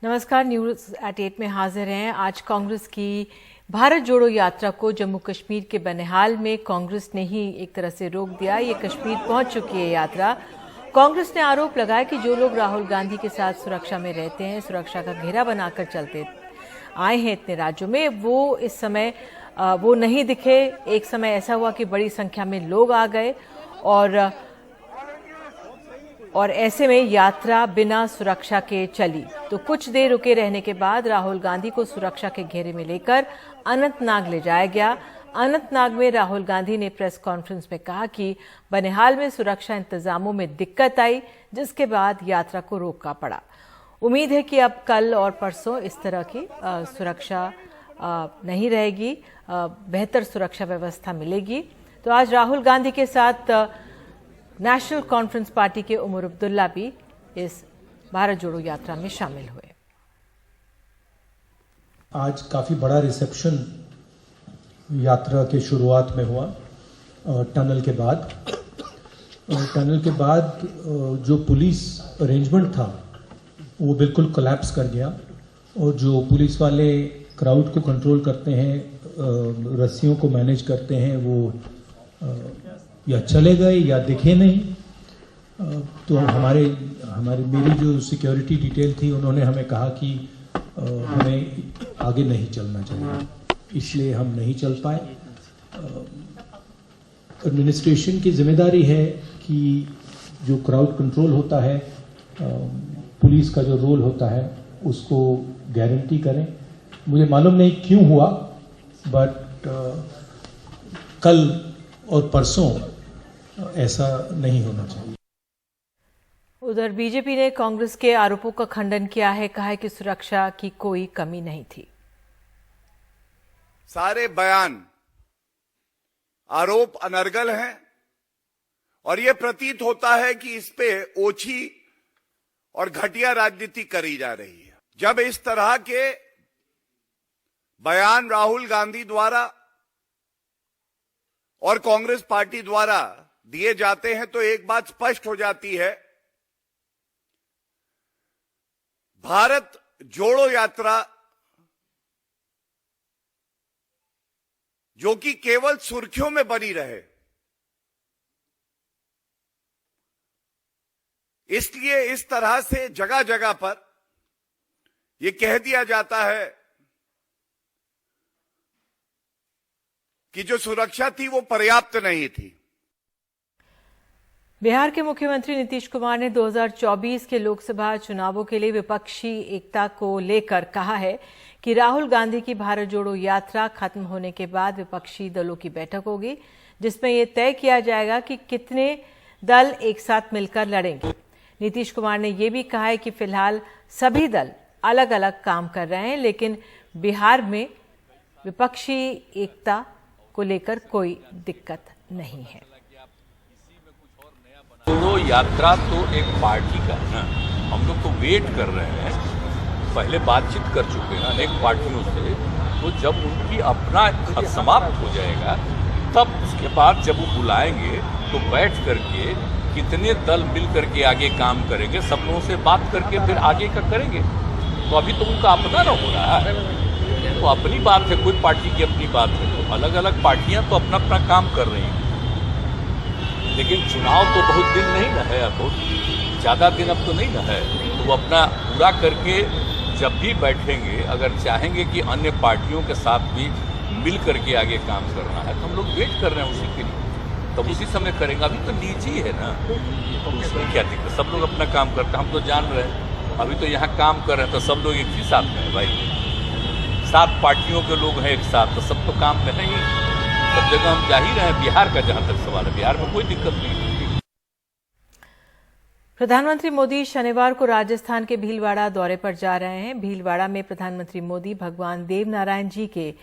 नमस्कार, न्यूज़@8 में हाजिर हैं। आज कांग्रेस की भारत जोड़ो यात्रा को जम्मू कश्मीर के बनिहाल में कांग्रेस ने ही एक तरह से रोक दिया। ये कश्मीर पहुंच चुकी है यात्रा। कांग्रेस ने आरोप लगाया कि जो लोग राहुल गांधी के साथ सुरक्षा में रहते हैं, सुरक्षा का घेरा बनाकर चलते आए हैं इतने राज्यों में, वो इस समय वो नहीं दिखे। एक समय ऐसा हुआ कि बड़ी संख्या में लोग आ गए और ऐसे में यात्रा बिना सुरक्षा के चली। तो कुछ देर रुके रहने के बाद राहुल गांधी को सुरक्षा के घेरे में लेकर अनंतनाग ले जाया गया। अनंतनाग में राहुल गांधी ने प्रेस कॉन्फ्रेंस में कहा कि बनिहाल में सुरक्षा इंतजामों में दिक्कत आई, जिसके बाद यात्रा को रोकना पड़ा। उम्मीद है कि अब कल और परसों इस तरह की सुरक्षा नहीं रहेगी, बेहतर सुरक्षा व्यवस्था मिलेगी। तो आज राहुल गांधी के साथ नेशनल कॉन्फ्रेंस पार्टी के उमर अब्दुल्ला भी इस भारत जोड़ो यात्रा में शामिल हुए। आज काफी बड़ा रिसेप्शन यात्रा के शुरुआत में हुआ टनल के बाद जो पुलिस अरेंजमेंट था वो बिल्कुल कोलैप्स कर गया और जो पुलिस वाले क्राउड को कंट्रोल करते हैं, रस्सियों को मैनेज करते हैं, वो या चले गए या दिखे नहीं। तो मेरी जो सिक्योरिटी डिटेल थी, उन्होंने हमें कहा कि हमें आगे नहीं चलना चाहिए, इसलिए हम नहीं चल पाए। एडमिनिस्ट्रेशन की जिम्मेदारी है कि जो क्राउड कंट्रोल होता है, पुलिस का जो रोल होता है, उसको गारंटी करें। मुझे मालूम नहीं क्यों हुआ, बट कल और परसों ऐसा नहीं होना चाहिए। उधर बीजेपी ने कांग्रेस के आरोपों का खंडन किया है, कहा है कि सुरक्षा की कोई कमी नहीं थी। सारे बयान आरोप अनर्गल हैं और यह प्रतीत होता है कि इस पे ओछी और घटिया राजनीति करी जा रही है। जब इस तरह के बयान राहुल गांधी द्वारा और कांग्रेस पार्टी द्वारा दिए जाते हैं तो एक बात स्पष्ट हो जाती है, भारत जोड़ो यात्रा जो कि केवल सुर्खियों में बनी रहे, इसलिए इस तरह से जगह जगह पर यह कह दिया जाता है कि जो सुरक्षा थी वो पर्याप्त नहीं थी। बिहार के मुख्यमंत्री नीतीश कुमार ने 2024 के लोकसभा चुनावों के लिए विपक्षी एकता को लेकर कहा है कि राहुल गांधी की भारत जोड़ो यात्रा खत्म होने के बाद विपक्षी दलों की बैठक होगी, जिसमें यह तय किया जाएगा कि कितने दल एक साथ मिलकर लड़ेंगे। नीतीश कुमार ने यह भी कहा है कि फिलहाल सभी दल अलग अलग काम कर रहे हैं, लेकिन बिहार में विपक्षी एकता को लेकर कोई दिक्कत नहीं है। जोड़ो यात्रा तो एक पार्टी का है ना, हम लोग तो वेट कर रहे हैं, पहले बातचीत कर चुके हैं अनेक पार्टियों से। तो जब उनकी अपना समाप्त हो जाएगा, तब उसके बाद जब वो बुलाएंगे तो बैठ करके कितने दल मिल करके आगे काम करेंगे, सब लोगों से बात करके फिर आगे का करेंगे। तो अभी तो उनका अपना ना हो रहा है, तो अपनी बात है, कोई पार्टी की अपनी बात है। तो अलग अलग पार्टियां तो अपना अपना काम कर रही हैं, लेकिन चुनाव तो बहुत दिन नहीं ना है, बहुत ज़्यादा दिन अब तो नहीं ना है। तो वो अपना पूरा करके जब भी बैठेंगे, अगर चाहेंगे कि अन्य पार्टियों के साथ भी मिल करके आगे काम करना है, तो हम लोग वेट कर रहे हैं उसी के लिए, तब उसी समय करेंगे। अभी तो निजी है ना, तो उसमें क्या दिक्कत, सब लोग अपना काम करते हैं, हम तो जान रहे हैं। अभी तो यहाँ काम कर रहे हैं तो सब लोग एक ही साथ में है भाई, 7 पार्टियों के लोग हैं एक साथ, तो सब तो काम में है ही, सब जगह हम जा ही रहे हैं। बिहार का जहां तक सवाल है, बिहार में कोई दिक्कत नहीं। प्रधानमंत्री मोदी शनिवार को राजस्थान के भीलवाड़ा दौरे पर जा रहे हैं। भीलवाड़ा में प्रधानमंत्री मोदी भगवान देवनारायण जी के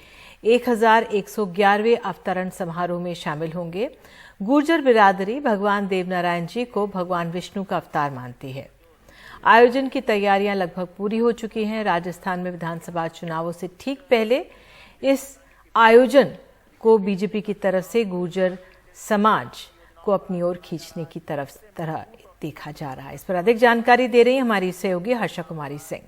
1111वें अवतरण समारोह में शामिल होंगे। गुर्जर बिरादरी भगवान देवनारायण जी को भगवान विष्णु का अवतार मानती है। आयोजन की तैयारियां लगभग पूरी हो चुकी हैं। राजस्थान में विधानसभा चुनावों से ठीक पहले इस आयोजन को बीजेपी की तरफ से गुर्जर समाज को अपनी ओर खींचने की तरह देखा जा रहा है। इस पर अधिक जानकारी दे रही हमारी सहयोगी हर्षा कुमारी सिंह।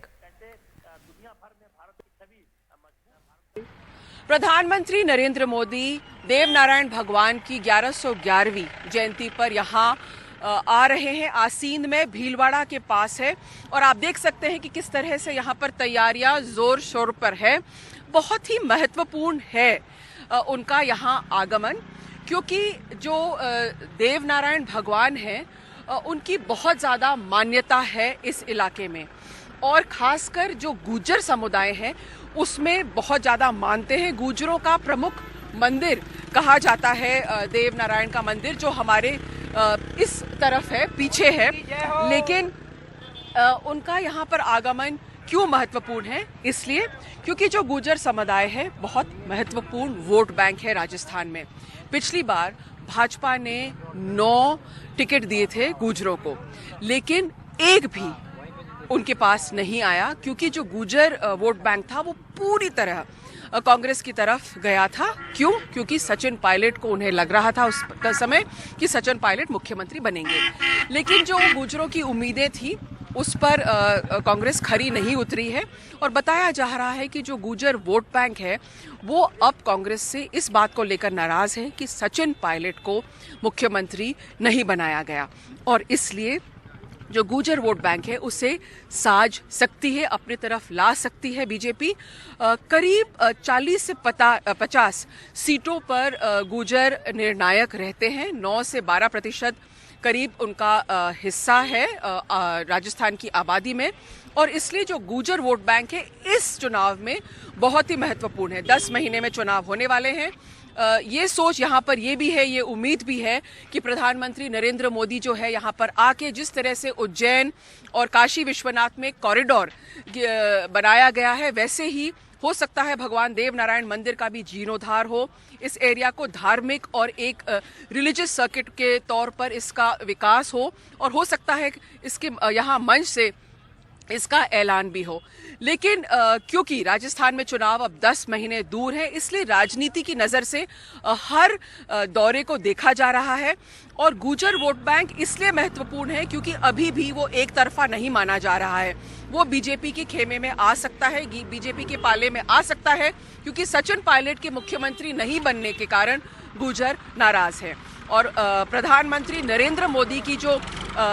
प्रधानमंत्री नरेंद्र मोदी देवनारायण भगवान की 1111वीं जयंती पर यहाँ आ रहे हैं। आसीन में भीलवाड़ा के पास है और आप देख सकते हैं कि किस तरह से यहाँ पर तैयारियां जोर शोर पर है। बहुत ही महत्वपूर्ण है उनका यहाँ आगमन, क्योंकि जो देवनारायण भगवान हैं उनकी बहुत ज़्यादा मान्यता है इस इलाके में, और ख़ासकर जो गुर्जर समुदाय है उसमें बहुत ज़्यादा मानते हैं। गुर्जरों का प्रमुख मंदिर कहा जाता है देवनारायण का मंदिर, जो हमारे इस तरफ है, पीछे है। लेकिन उनका यहाँ पर आगमन क्यों महत्वपूर्ण है? इसलिए क्योंकि जो गुर्जर समुदाय है बहुत महत्वपूर्ण वोट बैंक है राजस्थान में। पिछली बार भाजपा ने 9 टिकट दिए थे गुर्जरों को, लेकिन एक भी उनके पास नहीं आया, क्योंकि जो गुर्जर वोट बैंक था वो पूरी तरह कांग्रेस की तरफ गया था। क्यों? क्योंकि सचिन पायलट को उन्हें लग रहा था उस समय कि सचिन पायलट मुख्यमंत्री बनेंगे। लेकिन जो गुर्जरों की उम्मीदें थी उस पर कांग्रेस खरी नहीं उतरी है, और बताया जा रहा है कि जो गुर्जर वोट बैंक है वो अब कांग्रेस से इस बात को लेकर नाराज है कि सचिन पायलट को मुख्यमंत्री नहीं बनाया गया, और इसलिए जो गुर्जर वोट बैंक है उसे साज सकती है, अपनी तरफ ला सकती है बीजेपी। करीब 40 से 50 सीटों पर गुर्जर निर्णायक रहते हैं। 9 से 12% करीब उनका हिस्सा है राजस्थान की आबादी में, और इसलिए जो गुर्जर वोट बैंक है इस चुनाव में बहुत ही महत्वपूर्ण है। 10 महीने में चुनाव होने वाले हैं। ये सोच यहाँ पर ये भी है, ये उम्मीद भी है कि प्रधानमंत्री नरेंद्र मोदी जो है यहाँ पर आके जिस तरह से उज्जैन और काशी विश्वनाथ में कॉरिडोर बनाया गया है, वैसे ही हो सकता है भगवान देवनारायण मंदिर का भी जीर्णोद्धार हो, इस एरिया को धार्मिक और एक रिलीजियस सर्किट के तौर पर इसका विकास हो, और हो सकता है इसके यहाँ मंच से इसका ऐलान भी हो। लेकिन क्योंकि राजस्थान में चुनाव अब 10 महीने दूर है, इसलिए राजनीति की नज़र से हर दौरे को देखा जा रहा है। और गुर्जर वोट बैंक इसलिए महत्वपूर्ण है क्योंकि अभी भी वो एक तरफा नहीं माना जा रहा है। वो बीजेपी के खेमे में आ सकता है, बीजेपी के पाले में आ सकता है, क्योंकि सचिन पायलट के मुख्यमंत्री नहीं बनने के कारण गुर्जर नाराज है। और प्रधानमंत्री नरेंद्र मोदी की जो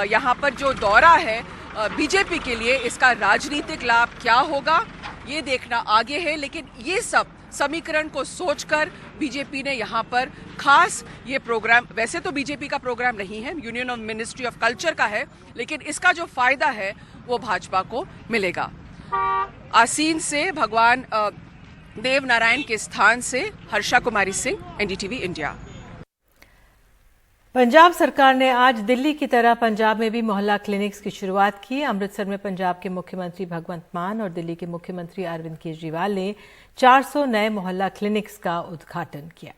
यहाँ पर जो दौरा है बीजेपी के लिए, इसका राजनीतिक लाभ क्या होगा ये देखना आगे है। लेकिन ये सब समीकरण को सोचकर बीजेपी ने यहाँ पर खास ये प्रोग्राम, वैसे तो बीजेपी का प्रोग्राम नहीं है, union of ministry of culture का है, लेकिन इसका जो फायदा है वो भाजपा को मिलेगा। आसीन से भगवान देवनारायण के स्थान से हर्षा कुमारी सिंह, एनडीटीवी इंडिया। पंजाब सरकार ने आज दिल्ली की तरह पंजाब में भी मोहल्ला क्लिनिक्स की शुरुआत की। अमृतसर में पंजाब के मुख्यमंत्री भगवंत मान और दिल्ली के मुख्यमंत्री अरविंद केजरीवाल ने 400 नए मोहल्ला क्लिनिक्स का उद्घाटन किया।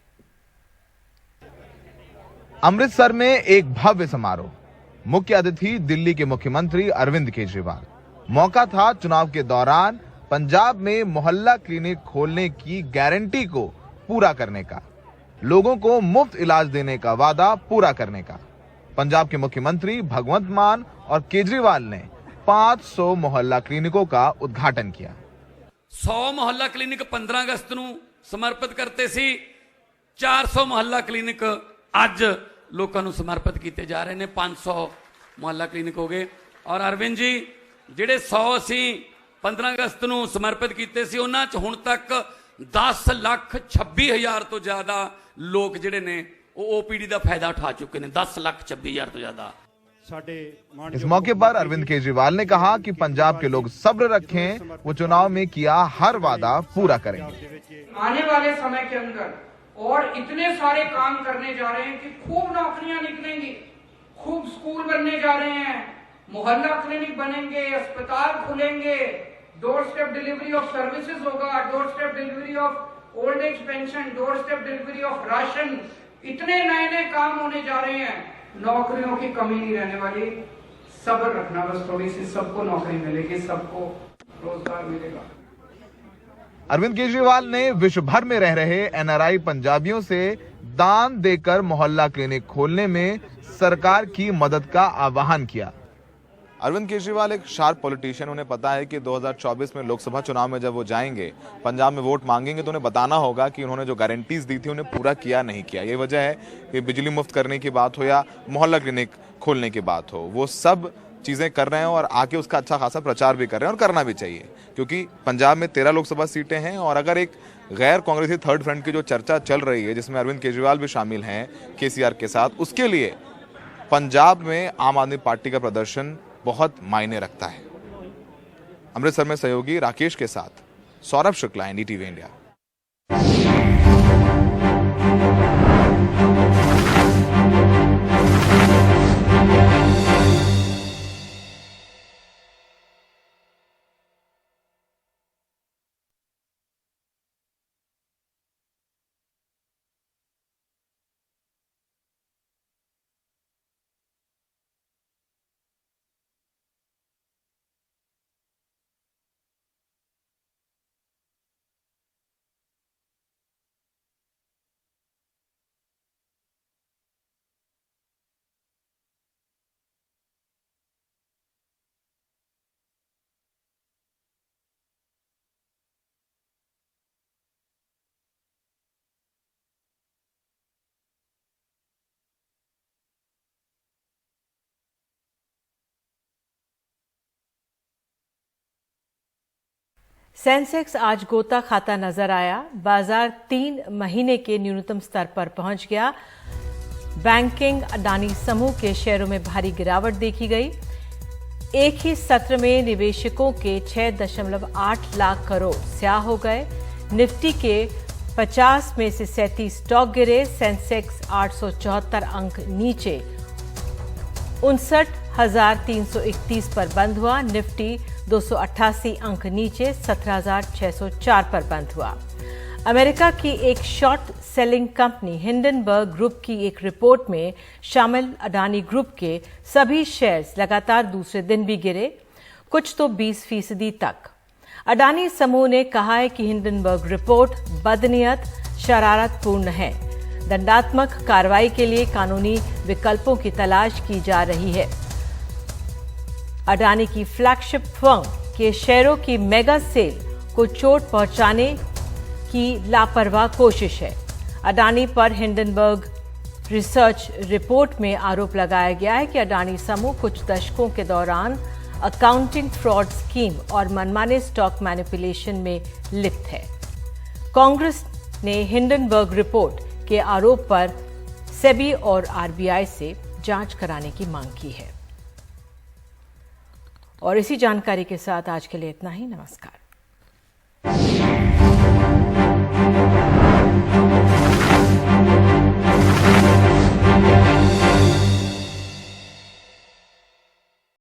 अमृतसर में एक भव्य समारोह, मुख्य अतिथि दिल्ली के मुख्यमंत्री अरविंद केजरीवाल। मौका था चुनाव के दौरान पंजाब में मोहल्ला क्लिनिक खोलने की गारंटी को पूरा करने का, लोगों को मुफ्त इलाज देने का वादा पूरा करने का। पंजाब के मुख्यमंत्री भगवंत मान और केजरीवाल ने 500 मोहल्ला क्लिनिकों का उद्घाटन किया। 100 मोहल्ला क्लिनिक 15 अगस्त ਨੂੰ ਸਮਰਪਿਤ ਕਰਤੇ ਸੀ। 400 मोहल्ला क्लिनिक ਅੱਜ ਲੋਕਾਂ ਨੂੰ ਸਮਰਪਿਤ ਕੀਤੇ ਜਾ ਰਹੇ ਨੇ। 500 मोहल्ला क्लिनिक ਹੋ ਗਏ। ਔਰ ਅਰਵਿੰਦ ਜੀ ਜਿਹੜੇ 100 ਅਸੀਂ 15 ਅਗਸਤ ਨੂੰ ਸਮਰਪਿਤ ਕੀਤੇ ਸੀ, ਉਹਨਾਂ 'ਚ ਹੁਣ ਤੱਕ 10,26,000 ਤੋਂ ਜ਼ਿਆਦਾ ਲੋਕ ਜਿਹੜੇ ਨੇ ਉਹ ओपीडी ਦਾ फायदा उठा चुके हैं। 10,26,000 तो ज्यादा। इस मौके पर अरविंद केजरीवाल ने कहा कि पंजाब के लोग सब्र रखें, वो चुनाव में किया हर वादा पूरा करेंगे। आने वाले समय के अंदर और इतने सारे काम करने जा रहे हैं कि खूब नौकरियां निकलेंगी, खूब स्कूल बनने जा रहे हैं, मोहल्ला क्लिनिक बनेंगे, अस्पताल खुलेंगे, door step delivery of services होगा, door step delivery of old age pension, door step delivery of ration, इतने नए नए काम होने जा रहे हैं। नौकरियों की कमी नहीं रहने वाली। सब्र रखना, बस थोड़ी सी, सबको नौकरी मिलेगी, सबको रोजगार मिलेगा। अरविंद केजरीवाल ने विश्व भर में रह रहे एनआरआई पंजाबियों से दान देकर मोहल्ला क्लिनिक खोलने में सरकार की मदद का आह्वान किया। अरविंद केजरीवाल एक शार्प पॉलिटिशियन, उन्हें पता है कि 2024 में लोकसभा चुनाव में जब वो जाएंगे, पंजाब में वोट मांगेंगे, तो उन्हें बताना होगा कि उन्होंने जो गारंटीज दी थी उन्हें पूरा किया नहीं किया। ये वजह है कि बिजली मुफ्त करने की बात हो या मोहल्ला क्लिनिक खोलने की बात हो, वो सब चीज़ें कर रहे हैं और आके उसका अच्छा खासा प्रचार भी कर रहे हैं, और करना भी चाहिए, क्योंकि पंजाब में 13 लोकसभा सीटें हैं। और अगर एक गैर कांग्रेसी थर्ड फ्रंट की जो चर्चा चल रही है, जिसमें अरविंद केजरीवाल भी शामिल हैं केसीआर के साथ, उसके लिए पंजाब में आम आदमी पार्टी का प्रदर्शन बहुत मायने रखता है। अमृतसर में सहयोगी राकेश के साथ Saurabh Shukla, NDTV India. Sensex आज गोता खाता नजर आया। बाजार 3 महीने के न्यूनतम स्तर पर पहुंच गया। बैंकिंग अडानी समूह के शेयरों में भारी गिरावट देखी गई। एक ही सत्र में निवेशकों के 6.8 लाख करोड़ स्याह हो गए। निफ्टी के 50 में से 37 स्टॉक गिरे। सेंसेक्स 874 अंक नीचे 59,331 पर बंद हुआ। निफ्टी 288 अंक नीचे 17,604 पर बंद हुआ। अमेरिका की एक short selling company Hindenburg group की एक रिपोर्ट में शामिल अडानी ग्रुप के सभी शेयर्स लगातार दूसरे दिन भी गिरे, कुछ तो 20% तक। अडानी समूह ने कहा है कि हिंडनबर्ग रिपोर्ट बदनीयत, शरारतपूर्ण है। दंडात्मक कार्रवाई के लिए कानूनी विकल्पों की तलाश की जा रही है। अडानी की फ्लैगशिप फर्म के शेयरों की मेगा सेल को चोट पहुंचाने की लापरवाह कोशिश है। अडानी पर हिंडनबर्ग रिसर्च रिपोर्ट में आरोप लगाया गया है कि अडानी समूह कुछ दशकों के दौरान अकाउंटिंग फ्रॉड स्कीम और मनमाने स्टॉक मैनिपुलेशन में लिप्त है। कांग्रेस ने हिंडनबर्ग रिपोर्ट के आरोप पर सेबी और आरबीआई से जांच कराने की मांग की है। और इसी जानकारी के साथ आज के लिए इतना ही। नमस्कार।